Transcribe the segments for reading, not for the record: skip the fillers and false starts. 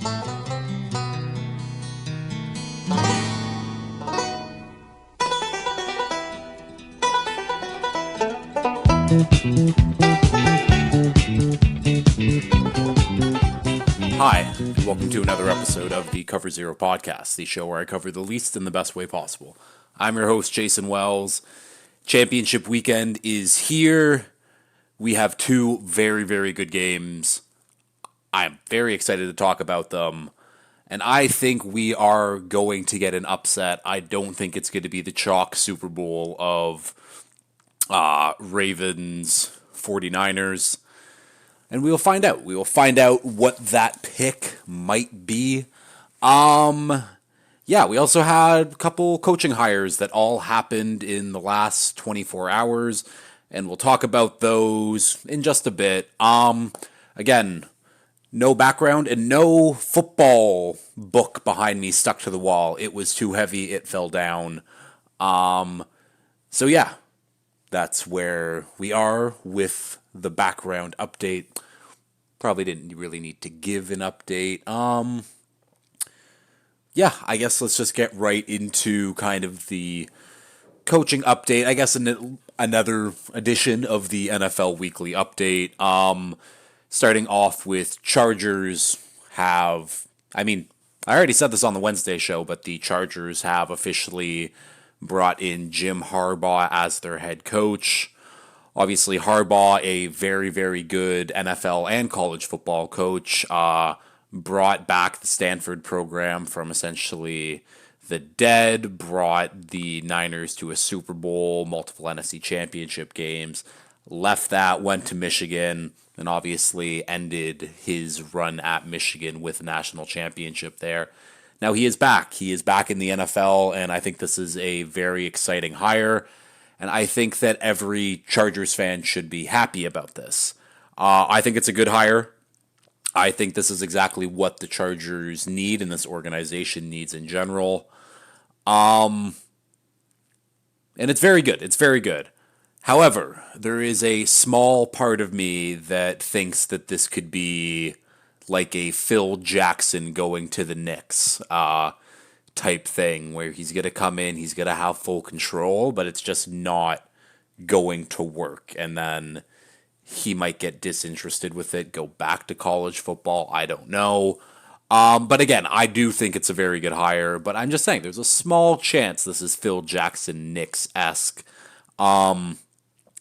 Hi, and welcome to another episode of the Cover Zero podcast, the show where I cover the least in the best way possible. I'm your host, Jason Wells. Championship weekend is here. We have two very, very good games. I'm very excited to talk about them. And I think we are going to get an upset. I don't think it's going to be the chalk Super Bowl of Ravens 49ers. And we will find out. We will find out what that pick might be. Yeah, we also had a couple coaching hires that all happened in the last 24 hours. And we'll talk about those in just a bit. Again, no background and no football book behind me stuck to the wall. It was too heavy. It fell down. So yeah, that's where we are with the background update. Probably didn't really need to give an update. Yeah, I guess let's just get right into kind of the coaching update. I guess another edition of the NFL Weekly Update. Starting off with Chargers I already said this on the Wednesday show, but the Chargers have officially brought in Jim Harbaugh as their head coach. Obviously, Harbaugh, a very, very good NFL and college football coach, brought back the Stanford program from essentially the dead, brought the Niners to a Super Bowl, multiple NFC Championship games, left that, went to Michigan, and obviously ended his run at Michigan with a national championship there. Now he is back. He is back in the NFL, and I think this is a very exciting hire. And I think that every Chargers fan should be happy about this. I think it's a good hire. I think this is exactly what the Chargers need and this organization needs in general. And it's very good. It's very good. However, there is a small part of me that thinks that this could be like a Phil Jackson going to the Knicks type thing, where he's going to come in, he's going to have full control, but it's just not going to work. And then he might get disinterested with it, go back to college football. I don't know. But again, I do think it's a very good hire, but I'm just saying there's a small chance this is Phil Jackson Knicks-esque.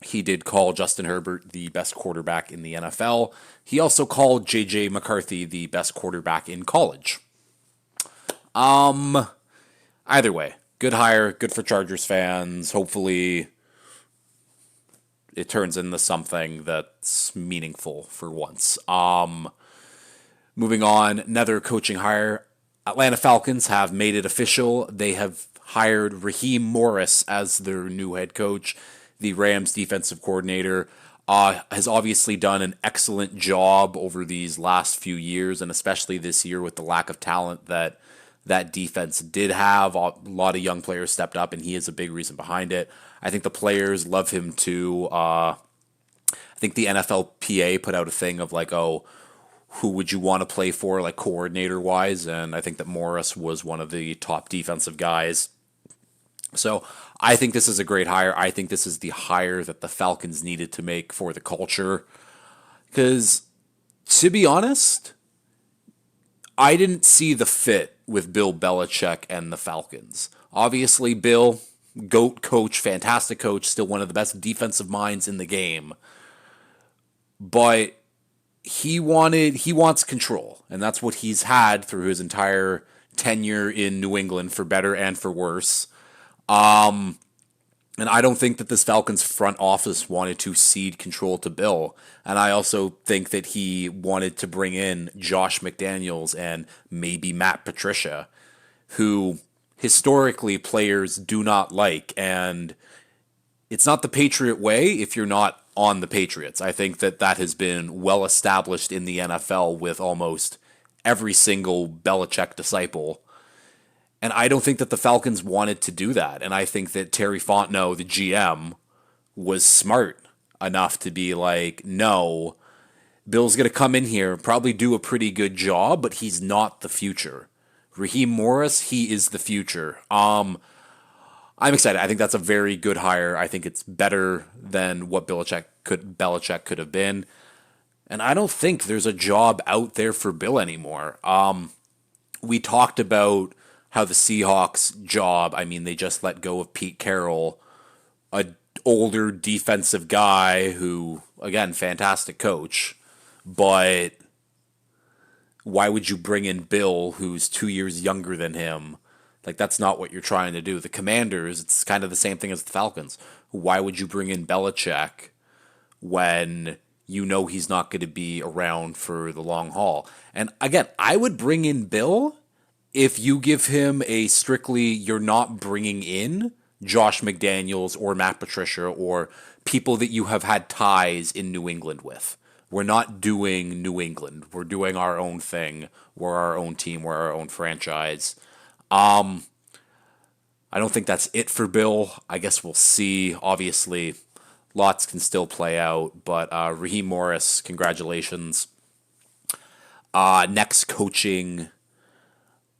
He did call Justin Herbert the best quarterback in the NFL. He also called J.J. McCarthy the best quarterback in college. Either way, good hire, good for Chargers fans. Hopefully it turns into something that's meaningful for once. Moving on, another coaching hire. Atlanta Falcons have made it official. They have hired Raheem Morris as their new head coach. The Rams defensive coordinator has obviously done an excellent job over these last few years, and especially this year with the lack of talent that defense did have. A lot of young players stepped up, and he is a big reason behind it. I think the players love him too. I think the NFLPA put out a thing of like, oh, who would you want to play for, like coordinator-wise? And I think that Morris was one of the top defensive guys. So I think this is a great hire. I think this is the hire that the Falcons needed to make for the culture. Because, to be honest, I didn't see the fit with Bill Belichick and the Falcons. Obviously, Bill, GOAT coach, fantastic coach, still one of the best defensive minds in the game. But he wants control, and that's what he's had through his entire tenure in New England, for better and for worse. And I don't think that this Falcons front office wanted to cede control to Bill. And I also think that he wanted to bring in Josh McDaniels and maybe Matt Patricia, who historically players do not like. And it's not the Patriot way if you're not on the Patriots. I think that has been well established in the NFL with almost every single Belichick disciple. And I don't think that the Falcons wanted to do that. And I think that Terry Fontenot, the GM, was smart enough to be like, no, Bill's going to come in here, probably do a pretty good job, but he's not the future. Raheem Morris, he is the future. I'm excited. I think that's a very good hire. I think it's better than what Belichick could have been. And I don't think there's a job out there for Bill anymore. We talked about how the Seahawks job, I mean, they just let go of Pete Carroll, a older defensive guy who, again, fantastic coach, but why would you bring in Bill, who's 2 years younger than him? Like, that's not what you're trying to do. The Commanders, it's kind of the same thing as the Falcons. Why would you bring in Belichick when you know he's not going to be around for the long haul? And again, I would bring in Bill if you give him a strictly, you're not bringing in Josh McDaniels or Matt Patricia or people that you have had ties in New England with. We're not doing New England. We're doing our own thing. We're our own team. We're our own franchise. I don't think that's it for Bill. I guess we'll see. Obviously, lots can still play out, but Raheem Morris, congratulations. Next coaching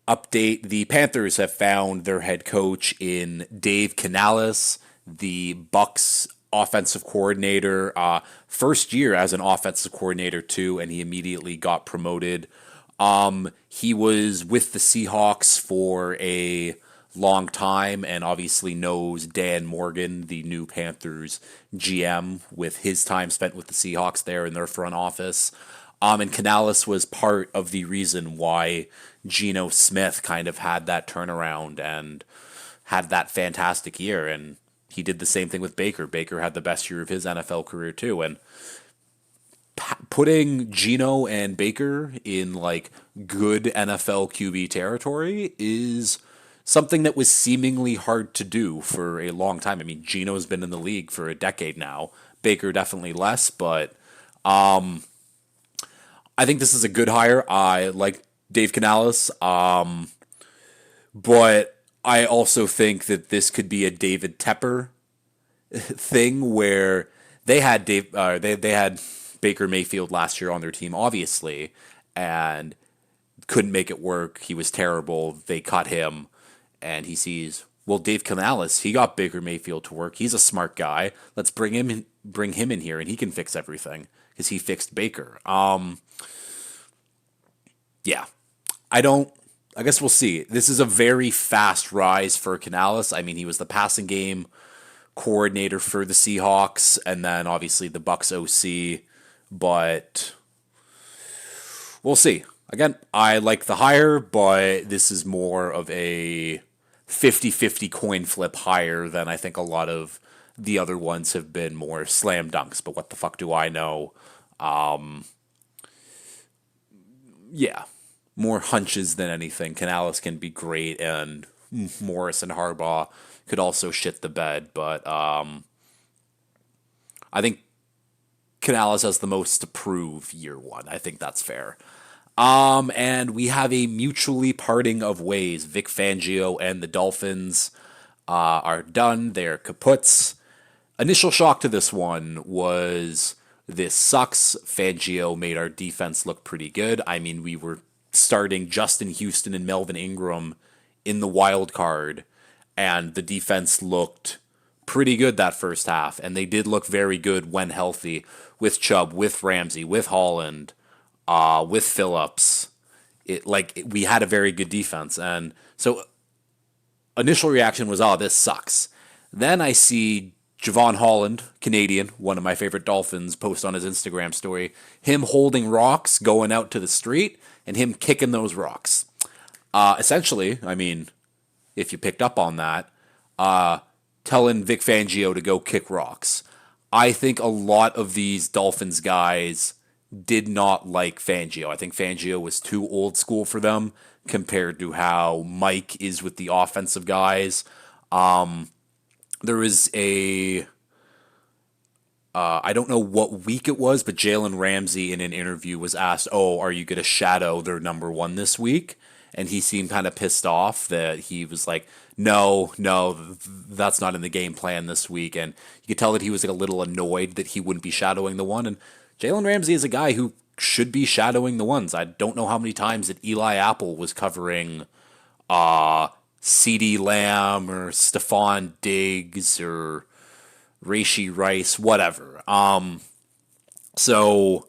update. The Panthers have found their head coach in Dave Canales, the Bucs offensive coordinator. First year as an offensive coordinator, too, and he immediately got promoted. He was with the Seahawks for a long time and obviously knows Dan Morgan, the new Panthers GM, with his time spent with the Seahawks there in their front office. And Canales was part of the reason why Geno Smith kind of had that turnaround and had that fantastic year. And he did the same thing with Baker. Baker had the best year of his NFL career too. And putting Geno and Baker in like good NFL QB territory is something that was seemingly hard to do for a long time. I mean, Geno's been in the league for a decade now. Baker definitely less, but I think this is a good hire. I like Dave Canales, but I also think that this could be a David Tepper thing where they had they had Baker Mayfield last year on their team, obviously, and couldn't make it work. He was terrible. They cut him, and he sees, well, Dave Canales, he got Baker Mayfield to work. He's a smart guy. Let's bring him in here, and he can fix everything because he fixed Baker. Yeah, I guess we'll see. This is a very fast rise for Canales. I mean, he was the passing game coordinator for the Seahawks, and then obviously the Bucs OC. But we'll see. Again, I like the hire, but this is more of a 50-50 coin flip hire than I think a lot of the other ones have been more slam dunks. But what the fuck do I know? Yeah, more hunches than anything. Canales can be great, and Morris and Harbaugh could also shit the bed. But I think Canales has the most to prove year one. I think that's fair. And we have a mutually parting of ways. Vic Fangio and the Dolphins are done. They're kaputs. Initial shock to this one was this sucks. Fangio made our defense look pretty good. I mean, we were starting Justin Houston and Melvin Ingram in the wild card, and the defense looked pretty good that first half, and they did look very good when healthy with Chubb, with Ramsey, with Holland, with Phillips. We had a very good defense, and so initial reaction was, oh, this sucks. Then I see Javon Holland, Canadian, one of my favorite Dolphins, post on his Instagram story, him holding rocks, going out to the street, and him kicking those rocks. Essentially, I mean, if you picked up on that, telling Vic Fangio to go kick rocks. I think a lot of these Dolphins guys did not like Fangio. I think Fangio was too old school for them compared to how Mike is with the offensive guys. There was I don't know what week it was, but Jalen Ramsey in an interview was asked, oh, are you going to shadow their number one this week? And he seemed kind of pissed off that he was like, no, that's not in the game plan this week. And you could tell that he was like a little annoyed that he wouldn't be shadowing the one. And Jalen Ramsey is a guy who should be shadowing the ones. I don't know how many times that Eli Apple was covering CeeDee Lamb or Stephon Diggs or Rashee Rice, whatever. So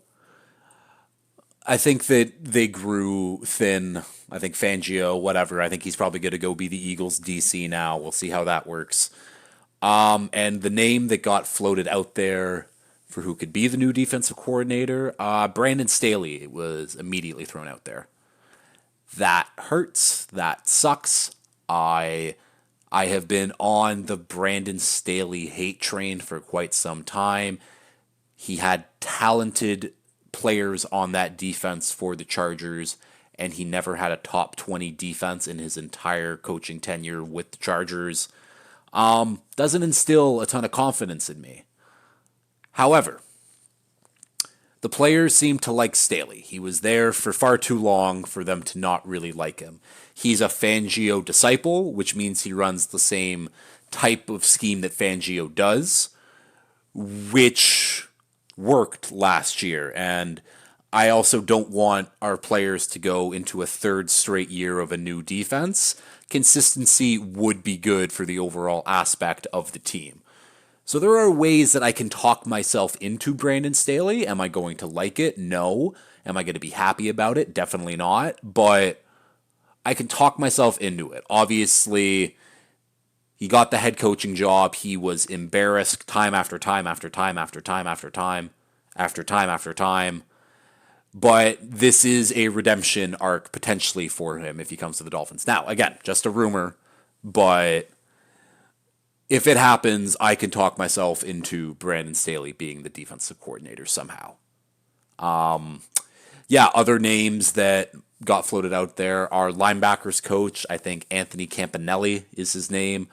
I think that they grew thin. I think Fangio, whatever. I think he's probably going to go be the Eagles DC now. We'll see how that works. And the name that got floated out there for who could be the new defensive coordinator, Brandon Staley was immediately thrown out there. That hurts. That sucks. I have been on the Brandon Staley hate train for quite some time. He had talented players on that defense for the Chargers, and he never had a top 20 defense in his entire coaching tenure with the Chargers. Doesn't instill a ton of confidence in me. However, the players seem to like Staley. He was there for far too long for them to not really like him. He's a Fangio disciple, which means he runs the same type of scheme that Fangio does, which worked last year. And I also don't want our players to go into a third straight year of a new defense. Consistency would be good for the overall aspect of the team. So there are ways that I can talk myself into Brandon Staley. Am I going to like it? No. Am I going to be happy about it? Definitely not. But I can talk myself into it. Obviously, he got the head coaching job. He was embarrassed time after time after time after time after time after time after time. But this is a redemption arc potentially for him if he comes to the Dolphins. Now, again, just a rumor, but if it happens, I can talk myself into Brandon Staley being the defensive coordinator somehow. Other names that got floated out there are linebackers coach. I think Anthony Campanelli is his name.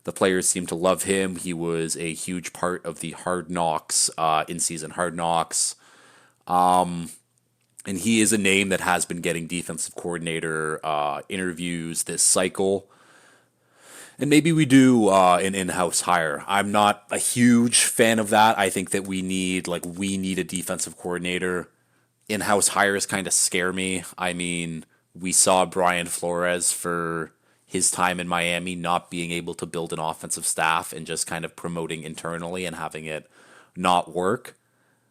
The players seem to love him. He was a huge part of the Hard Knocks, in-season Hard Knocks. And he is a name that has been getting defensive coordinator interviews this cycle. And maybe we do an in-house hire. I'm not a huge fan of that. I think that we need a defensive coordinator. In-house hires kind of scare me. I mean, we saw Brian Flores for his time in Miami not being able to build an offensive staff and just kind of promoting internally and having it not work.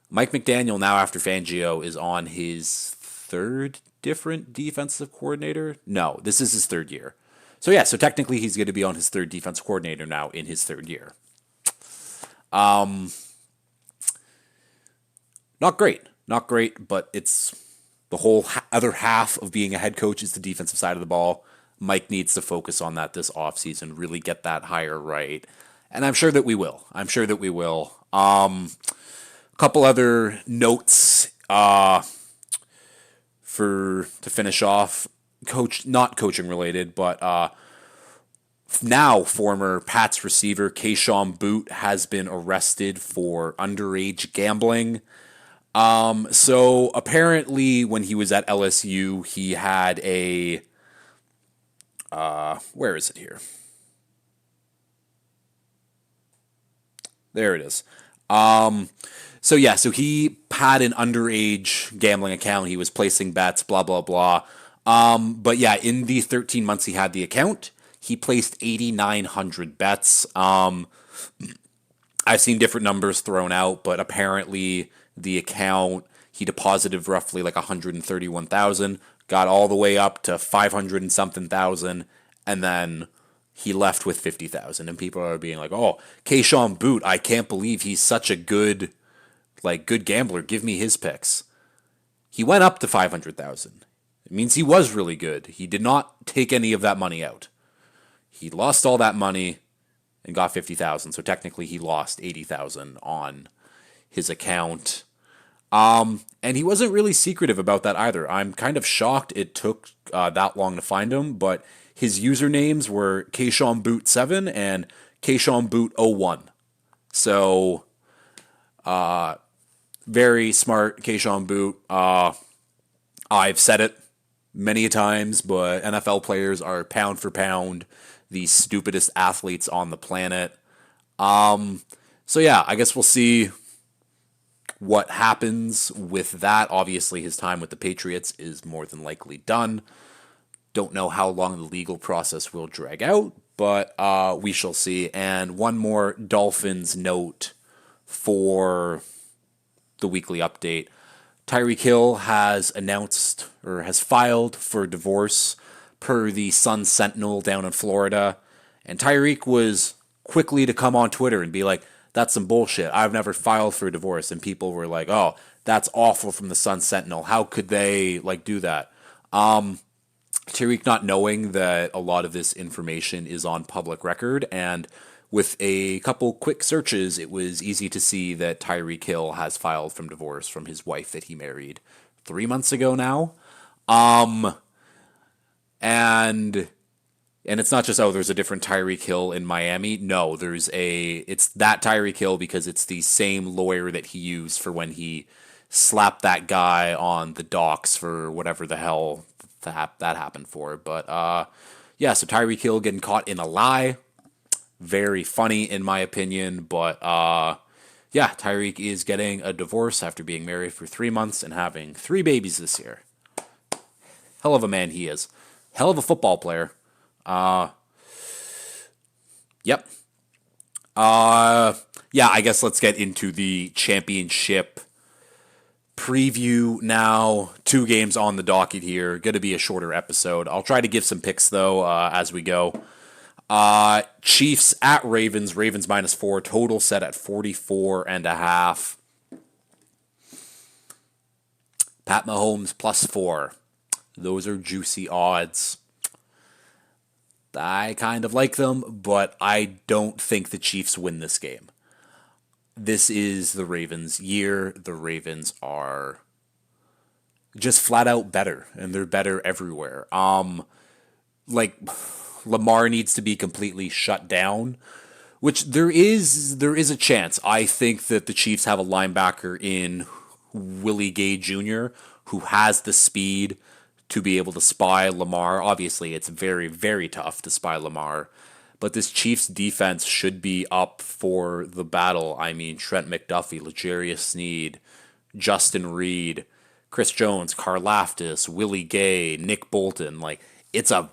Mike McDaniel, now after Fangio, is on his third different defensive coordinator. No, this is his third year. So technically he's going to be on his third defensive coordinator now in his third year. Not great, but it's the whole other half of being a head coach is the defensive side of the ball. Mike needs to focus on that this offseason, really get that hire right. And I'm sure that we will. A couple other notes to finish off. Not coaching related, but now former Pats receiver Keyshawn Boot has been arrested for underage gambling. So apparently when he was at LSU, he had a where is it here? There it is. So he had an underage gambling account. He was placing bets, blah, blah, blah. In the 13 months he had the account, he placed 8,900 bets. I've seen different numbers thrown out, but apparently the account, he deposited roughly like 131,000, got all the way up to 500 and something thousand, and then he left with 50,000. And people are being like, "Oh, Keyshawn Boot, I can't believe he's such a good gambler. Give me his picks." He went up to 500,000. It means he was really good. He did not take any of that money out. He lost all that money and got 50,000. So technically he lost 80,000 on his account. And he wasn't really secretive about that either. I'm kind of shocked it took that long to find him, but his usernames were Keyshawn Boot 7 and Keyshawn Boot 01. So very smart Keyshawn Boot. I've said it many times, but NFL players are pound for pound the stupidest athletes on the planet. I guess we'll see what happens with that. Obviously, his time with the Patriots is more than likely done. Don't know how long the legal process will drag out, but we shall see. And one more Dolphins note for the weekly update. Tyreek Hill has announced or has filed for divorce per the Sun Sentinel down in Florida. And Tyreek was quickly to come on Twitter and be like, that's some bullshit. I've never filed for divorce. And people were like, oh, that's awful from the Sun Sentinel. How could they do that? Tyreek not knowing that a lot of this information is on public record, and with a couple quick searches, it was easy to see that Tyreek Hill has filed from divorce from his wife that he married 3 months ago now. And it's not just, oh, there's a different Tyreek Hill in Miami. No, it's that Tyreek Hill because it's the same lawyer that he used for when he slapped that guy on the docks for whatever the hell that happened for. But yeah, so Tyreek Hill getting caught in a lie. Very funny in my opinion, but yeah, Tyreek is getting a divorce after being married for 3 months and having 3 babies this year. Hell of a man he is. Hell of a football player. Yep. Yeah, I guess let's get into the championship preview now. 2 games on the docket here. Going to be a shorter episode. I'll try to give some picks, though, as we go. Chiefs at Ravens. Ravens -4. Total set at 44.5. Pat Mahomes +4. Those are juicy odds. I kind of like them, but I don't think the Chiefs win this game. This is the Ravens' year. The Ravens are just flat out better, and they're better everywhere. Lamar needs to be completely shut down, which there is a chance. I think that the Chiefs have a linebacker in Willie Gay Jr. who has the speed to be able to spy Lamar. Obviously, it's very, very tough to spy Lamar, but this Chiefs defense should be up for the battle. I mean, Trent McDuffie, L'Jarius Sneed, Justin Reed, Chris Jones, Karlaftis, Willie Gay, Nick Bolton. It's a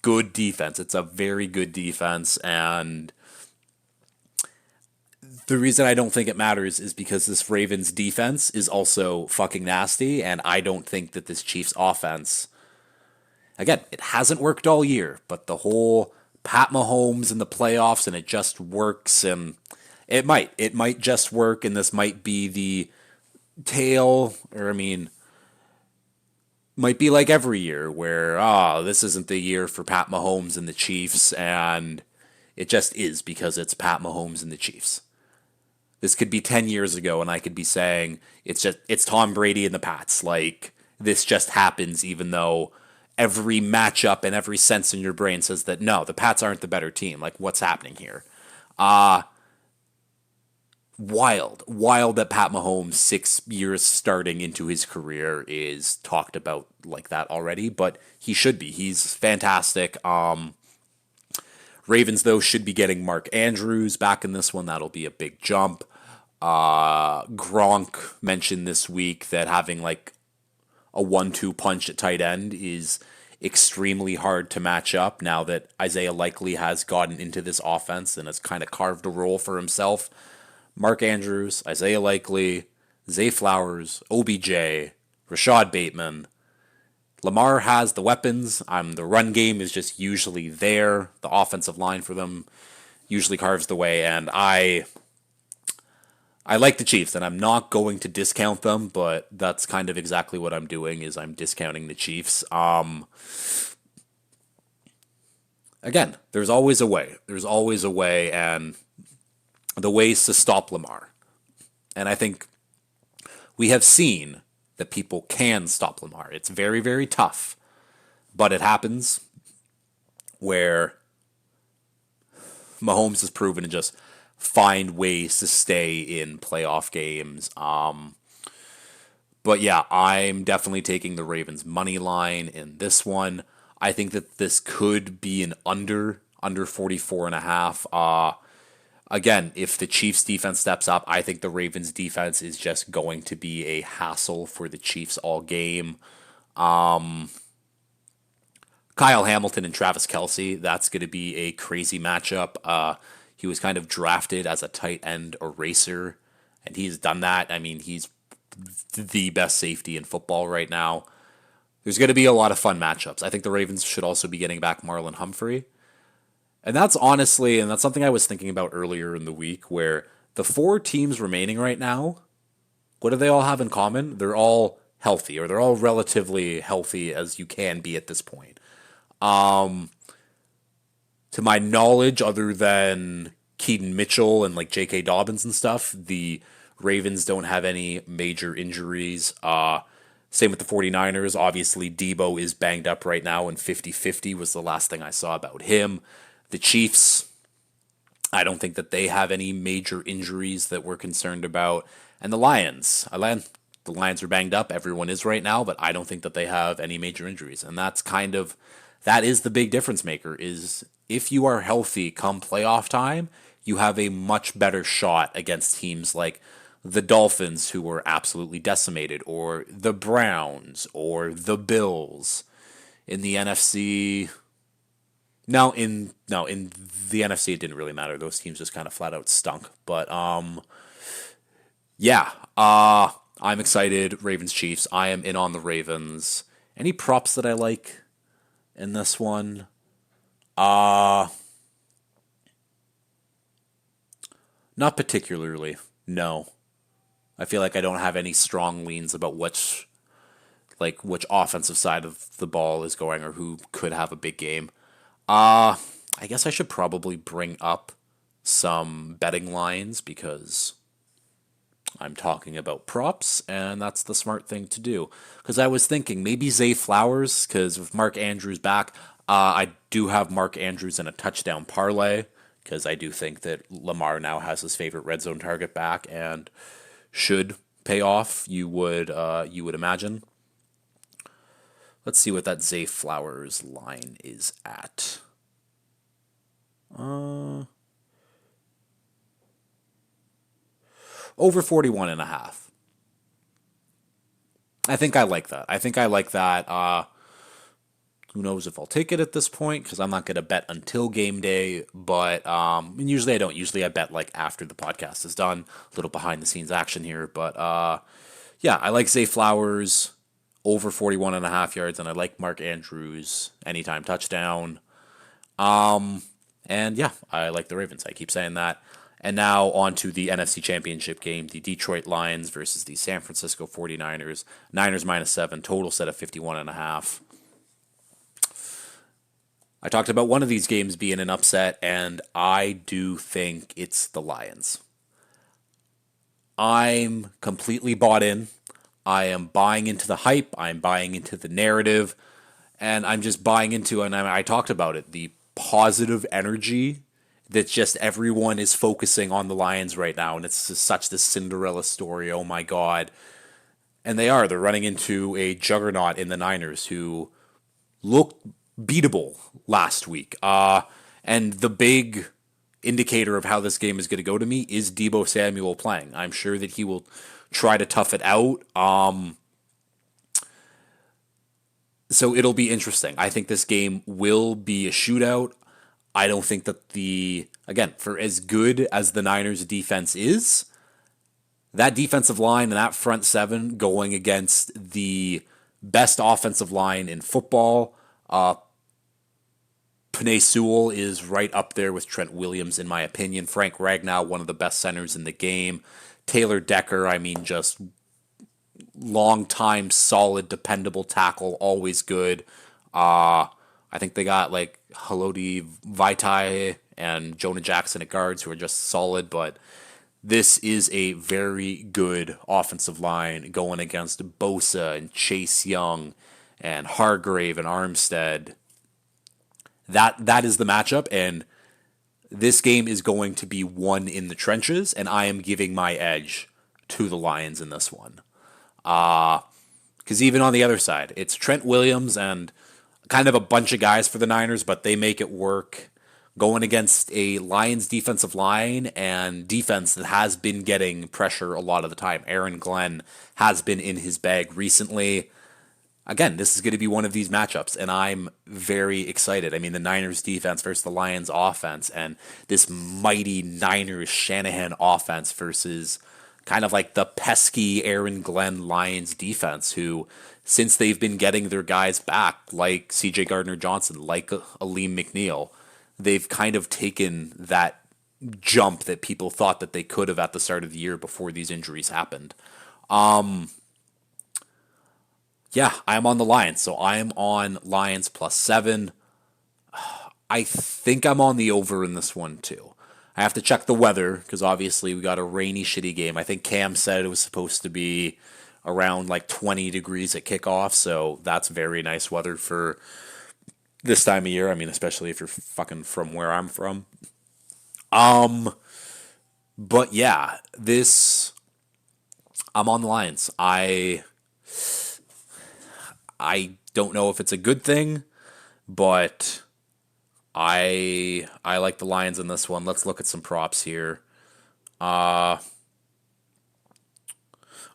good defense. It's a very good defense, and the reason I don't think it matters is because this Ravens defense is also fucking nasty, and I don't think that this Chiefs offense, again, it hasn't worked all year, but the whole Pat Mahomes in the playoffs and it just works, and it might just work, and this might be the might be like every year where, this isn't the year for Pat Mahomes and the Chiefs, and it just is because it's Pat Mahomes and the Chiefs. This could be 10 years ago, and I could be saying it's Tom Brady and the Pats. This just happens, even though every matchup and every sense in your brain says that no, the Pats aren't the better team. What's happening here? Wild that Pat Mahomes 6 years starting into his career is talked about like that already, but he should be. He's fantastic. Ravens, though, should be getting Mark Andrews back in this one. That'll be a big jump. Gronk mentioned this week that having a 1-2 punch at tight end is extremely hard to match up now that Isaiah Likely has gotten into this offense and has kind of carved a role for himself. Mark Andrews, Isaiah Likely, Zay Flowers, OBJ, Rashad Bateman. Lamar has the weapons. The run game is just usually there. The offensive line for them usually carves the way, and I like the Chiefs, and I'm not going to discount them, but that's kind of exactly what I'm doing, is I'm discounting the Chiefs. Again, there's always a way. There's always a way, and the ways to stop Lamar. And I think we have seen that people can stop Lamar. It's very, very tough, but it happens where Mahomes has proven to just find ways to stay in playoff games. But yeah, I'm definitely taking the Ravens money line in this one. I think that this could be an under 44.5. Again, if the Chiefs defense steps up, I think the Ravens defense is just going to be a hassle for the Chiefs all game. Kyle Hamilton and Travis Kelce, that's going to be a crazy matchup. He was kind of drafted as a tight end eraser, and he's done that. I mean, he's the best safety in football right now. There's going to be a lot of fun matchups. I think the Ravens should also be getting back Marlon Humphrey. And that's honestly, and that's something I was thinking about earlier in the week, where the four teams remaining right now, what do they all have in common? They're all healthy, or they're all relatively healthy as you can be at this point. To my knowledge, other than Keaton Mitchell and like J.K. Dobbins and stuff, the Ravens don't have any major injuries. Same with the 49ers. Obviously, Debo is banged up right now, and 50-50 was the last thing I saw about him. The Chiefs, I don't think that they have any major injuries that we're concerned about. And the Lions, the Lions are banged up. Everyone is right now, but I don't think that they have any major injuries. And that is the big difference maker, is if you are healthy come playoff time, you have a much better shot against teams like the Dolphins, who were absolutely decimated, or the Browns, or the Bills. In the NFC, in the NFC it didn't really matter. Those teams just kind of flat out stunk. But yeah, I'm excited. Ravens Chiefs. I am in on the Ravens. Any props that I like in this one? Not particularly. No. I feel like I don't have any strong leans about which offensive side of the ball is going, or who could have a big game. I guess I should probably bring up some betting lines, because I'm talking about props, and that's the smart thing to do. Because I was thinking maybe Zay Flowers, because with Mark Andrews back, I do have Mark Andrews in a touchdown parlay, because I do think that Lamar now has his favorite red zone target back and should pay off. You would imagine. Let's see what that Zay Flowers line is at. Over 41.5. I think I like that. Who knows if I'll take it at this point, because I'm not going to bet until game day. But and usually I don't. Usually I bet like after the podcast is done. A little behind the scenes action here. But yeah, I like Zay Flowers over 41.5 yards, and I like Mark Andrews anytime touchdown. And yeah, I like the Ravens. I keep saying that. And now on to the NFC Championship game, the Detroit Lions versus the San Francisco 49ers. Niners -7, total set of 51.5. I talked about one of these games being an upset, and I do think it's the Lions. I'm completely bought in. I am buying into the hype. I'm buying into the narrative. And I'm just buying into, and I talked about it, the positive energy that just everyone is focusing on the Lions right now. And it's just such this Cinderella story. Oh my God. And they're running into a juggernaut in the Niners who looked beatable last week. And the big indicator of how this game is going to go to me is Deebo Samuel playing. I'm sure that he will try to tough it out. So it'll be interesting. I think this game will be a shootout. I don't think that for as good as the Niners defense is, that defensive line and that front seven going against the best offensive line in football, Penei Sewell is right up there with Trent Williams, in my opinion. Frank Ragnow, one of the best centers in the game. Taylor Decker, just long-time, solid, dependable tackle, always good. I think they got Haloti Vaitai and Jonah Jackson at guards, who are just solid, but this is a very good offensive line going against Bosa and Chase Young and Hargrave and Armstead. That is the matchup, and this game is going to be won in the trenches, and I am giving my edge to the Lions in this one. Because even on the other side, it's Trent Williams and kind of a bunch of guys for the Niners, but they make it work. going against a Lions defensive line and defense that has been getting pressure a lot of the time. Aaron Glenn has been in his bag recently. Again, this is going to be one of these matchups, and I'm very excited. I mean, the Niners defense versus the Lions offense, and this mighty Niners Shanahan offense versus kind of like the pesky Aaron Glenn Lions defense, who, since they've been getting their guys back, like CJ Gardner-Johnson, like Aleem McNeil, they've kind of taken that jump that people thought that they could have at the start of the year before these injuries happened. Yeah, I'm on the Lions. So I'm on Lions +7. I think I'm on the over in this one too. I have to check the weather because obviously we got a rainy, shitty game. I think Cam said it was supposed to be around like 20 degrees at kickoff, so that's very nice weather for this time of year. I mean, especially if you're fucking from where I'm from. But yeah, I'm on the Lions. I don't know if it's a good thing, but I like the Lions in this one. Let's look at some props here. I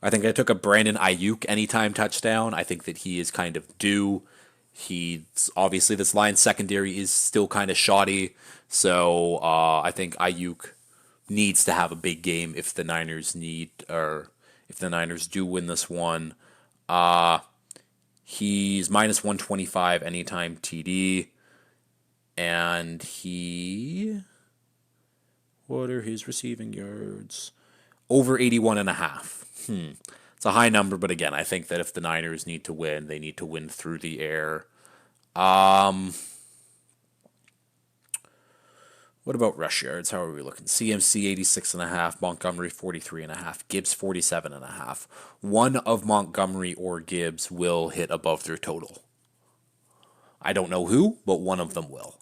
think I took a Brandon Ayuk anytime touchdown. I think that he is kind of due. He's obviously, this Lions secondary is still kind of shoddy, so I think Ayuk needs to have a big game if the Niners do win this one. He's -125 anytime TD. And what are his receiving yards? Over 81.5. It's a high number, but again, I think that if the Niners need to win, they need to win through the air. What about rush yards? How are we looking? CMC 86.5, Montgomery 43.5, Gibbs 47.5. One of Montgomery or Gibbs will hit above their total. I don't know who, but one of them will.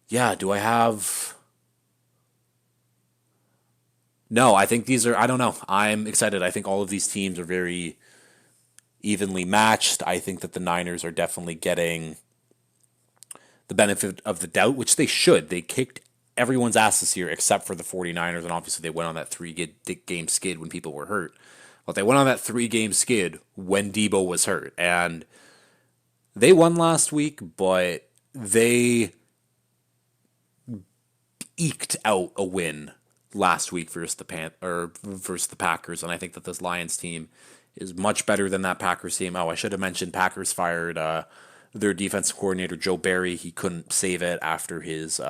Yeah, do I have... No, I think these are... I don't know. I'm excited. I think all of these teams are very evenly matched. I think that the Niners are definitely getting the benefit of the doubt, which they should. They kicked everyone's ass this year except for the 49ers, and obviously they went on that 3-game skid when people were hurt. But they went on that 3-game skid when Debo was hurt, and they won last week, but they eked out a win last week versus the Packers, and I think that this Lions team is much better than that Packers team. Oh, I should have mentioned Packers fired their defensive coordinator, Joe Barry. He couldn't save it after his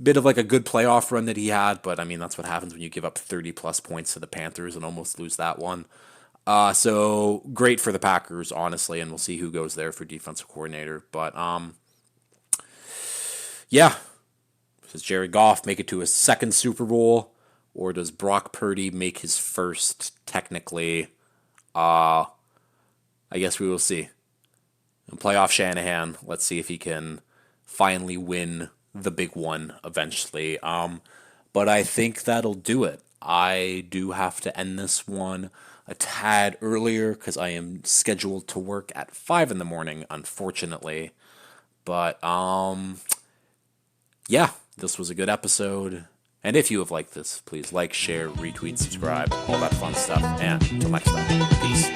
bit of like a good playoff run that he had, but I mean, that's what happens when you give up 30-plus points to the Panthers and almost lose that one. So great for the Packers, honestly, and we'll see who goes there for defensive coordinator. But yeah, does Jared Goff make it to his second Super Bowl, or does Brock Purdy make his first? Technically, I guess we will see. And playoff Shanahan, let's see if he can finally win the big one eventually. But I think that'll do it. I do have to end this one a tad earlier because I am scheduled to work at 5 in the morning, unfortunately. But yeah, this was a good episode. And if you have liked this, please like, share, retweet, subscribe, all that fun stuff. And until next time, peace.